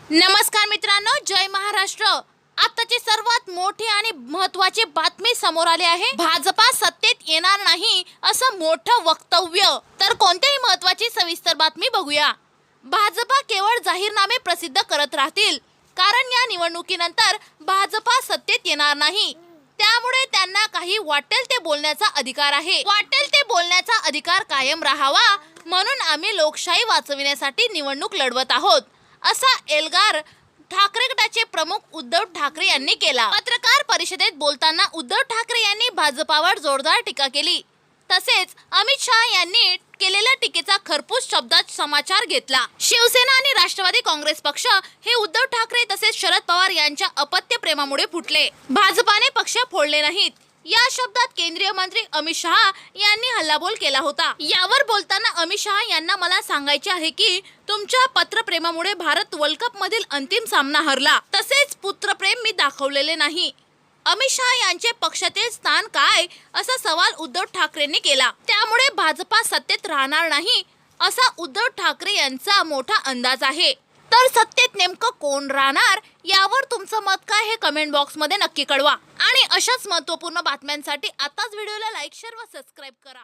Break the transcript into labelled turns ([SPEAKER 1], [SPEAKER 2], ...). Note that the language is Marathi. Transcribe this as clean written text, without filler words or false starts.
[SPEAKER 1] नमस्कार मित्रांनो, जय महाराष्ट्र। आताची सर्वात मोठी आणि महत्त्वाची बातमी समोर आली आहे। भाजपा सत्तेत येणार नाही असं मोठं वक्तव्य। तर कोणत्याही महत्त्वाची सविस्तर बातमी बघूया। भाजपा केवळ जाहीरनामे प्रसिद्ध करत राहतील, कारण या निवडणुकीनंतर भाजपा सत्तेत येणार नाही। त्यामुळे त्यांना काही वाटेल ते बोलण्याचा अधिकार आहे। वाटेल ते बोलण्याचा अधिकार कायम राहावा म्हणून आम्ही लोकशाही वाचविण्यासाठी निवडणूक लढवत आहोत, असा एल्गार ठाकरे गटाचे प्रमुख उद्धव ठाकरे यांनी केला। पत्रकार परिषदेत बोलताना उद्धव ठाकरे यांनी भाजपावर जोरदार टीका केली। तसेच अमित शहा यांनी केलेल्या टीकेचा खरपूस शब्दात समाचार घेतला। शिवसेना आणि राष्ट्रवादी काँग्रेस पक्ष हे उद्धव ठाकरे तसेच शरद पवार यांच्या अपत्य प्रेमामुळे फुटले। भाजपाने पक्ष फोडले नाहीत, या शब्दात केंद्रीय मंत्री अमित शहा यांनी हल्लाबोल केला होता। यावर बोलताना अमित शहा यांना मला सांगायचे आहे की तुमच्या पत्रप्रेमामुळे भारत वर्ल्ड कप मधील अंतिम सामना हरला, तसेच पुत्रप्रेम मी दाखवलेले नाही। अमित शहा यांचे पक्षातील स्थान काय असा सवाल उद्धव ठाकरेंनी केला। त्यामुळे भाजपा सत्तेत राहणार नाही असा उद्धव ठाकरे यांचा मोठा अंदाज आहे। तर सत्तेत नेमकं कोण राहणार यावर तुमचं मत काय हे कमेंट बॉक्स मध्ये नक्की कळवा। आणि अशाच महत्त्वपूर्ण बातम्यांसाठी आताच व्हिडिओला लाईक, शेअर व सबस्क्राईब करा।